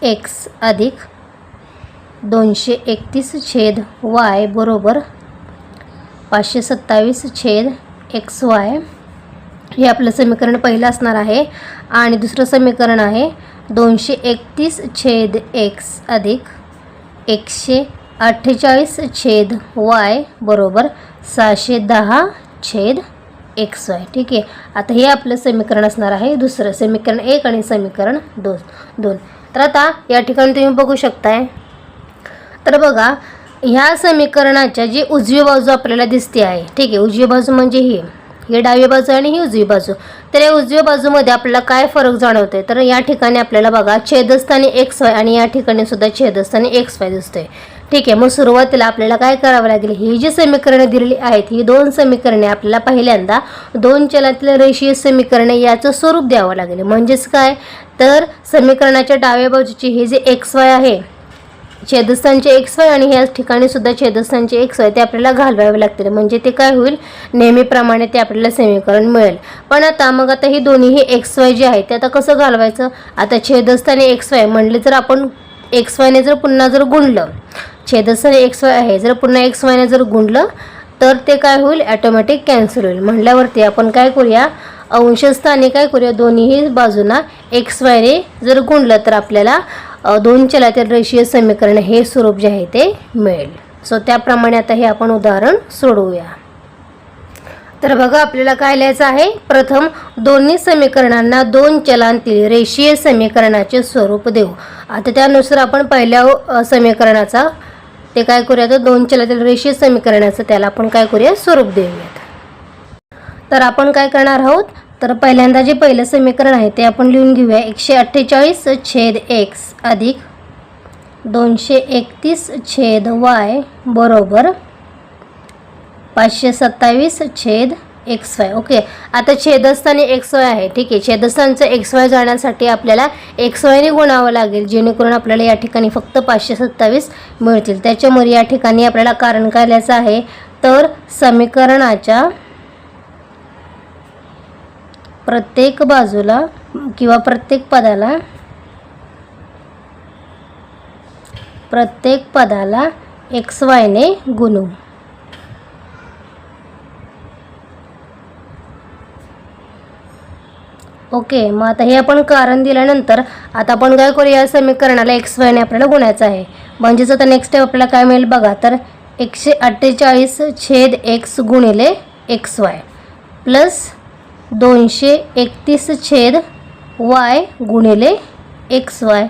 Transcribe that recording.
X अधिक 231 छेद Y बरोबर 527 छेद एक्स वाय, हे आपलं समीकरण पहिलं असणार आहे. आणि दुसरं समीकरण आहे 231 छेद एक्स अधिक 148 छेद वाय बरोबर 610 छेद एक्स वाय. ठीक आहे. आता हे आपलं समीकरण असणार आहे दुसरं, समीकरण 1 आणि समीकरण 2. तर आता या ठिकाणी तुम्ही बघू शकताय, तर बघा ह्या समीकरणाच्या जी उजवी बाजू आपल्याला दिसते आहे, ठीक आहे, उजवी बाजू म्हणजे ही डावी बाजू आणि ही उजवी बाजू. तर या उजव्या बाजूमध्ये आपल्याला काय फरक जाणवतोय, तर या ठिकाणी आपल्याला बघा छेदस्थानी एक्स वाय आणि या ठिकाणी सुद्धा छेदस्थानी एक्स वाय दिसतोय. ठीक आहे. मग सुरुवातीला आपल्याला काय करावं लागेल, ही जी समीकरणे दिलेली आहेत ही दोन समीकरणे आपल्याला पहिल्यांदा दोन चलातील रेषीय समीकरणे याचं स्वरूप द्यावं लागेल. म्हणजेच काय, तर समीकरणाच्या डाव्या बाजूची हे जे एक्स वाय आहे, छेदस्थानचे एक्स वाय आणि ह्या ठिकाणी सुद्धा छेदस्थानचे एक्स वाय ते आपल्याला घालवावे लागतील. म्हणजे ते काय होईल, नेहमीप्रमाणे ते आपल्याला समीकरण मिळेल. पण आता ही दोन्ही एक्स वाय जे आहे ते आता कसं घालवायचं, आता छेदस्थानी एक्स वाय म्हणले जर आपण एक्स वायने जर पुन्हा जर गुणलं, छेदस्थानी एक्स वाय आहे जर पुन्हा एक्स वायने जर गुणलं तर ते काय होईल, ॲटोमॅटिक कॅन्सल होईल. म्हणल्यावरती आपण काय करूया, अंशस्थानी काय करूया, दोन्ही बाजूंना एक्स वायने जर गुणलं तर आपल्याला दोन चलातील रेषीय समीकरण हे स्वरूप जे आहे ते मिळेल. सो त्याप्रमाणे आता हे आपण उदाहरण सोडवूया. तर बघा आपल्याला काय लिहायचं आहे, प्रथम दोन्ही समीकरणांना दोन चलांतील रेषीय समीकरणाचे स्वरूप देऊ. आता त्यानुसार आपण पहिल्या समीकरणाचा ते काय करूया, तर दोन चलातील रेषीय समीकरणाचं त्याला आपण काय करूया, स्वरूप देऊयात. तर आपण काय करणार आहोत, तर पहिल्यांदा जे पहिलं समीकरण आहे ते आपण लिहून घेऊया. 148 छेद एक्स अधिक 231 छेद वाय बरोबर 527 छेद एक्स वाय. ओके. आता छेदस्थानी एक्स वाय आहे, ठीक आहे, छेदस्थानचं एक्स वाय जाण्यासाठी आपल्याला एक्स वायने गुणावं लागेल, जेणेकरून आपल्याला या ठिकाणी फक्त 527 मिळतील. त्याच्यामुळे या ठिकाणी आपल्याला कारण काय लिहायचं आहे, तर समीकरणाच्या प्रत्येक बाजूला किंवा प्रत्येक पदाला एक्स वायने गुणू. ओके. मग आता हे आपण कारण दिल्यानंतर आता आपण काय करूया, समीकरणाला एक्स वायने आपल्याला गुणायचं आहे. म्हणजेच आता नेक्स्ट स्टेप आपल्याला काय मिळेल बघा, तर 148 छेद एक्स गुणिले एक्स वाय प्लस 231 छेद वाय गुणिले एक्स वाय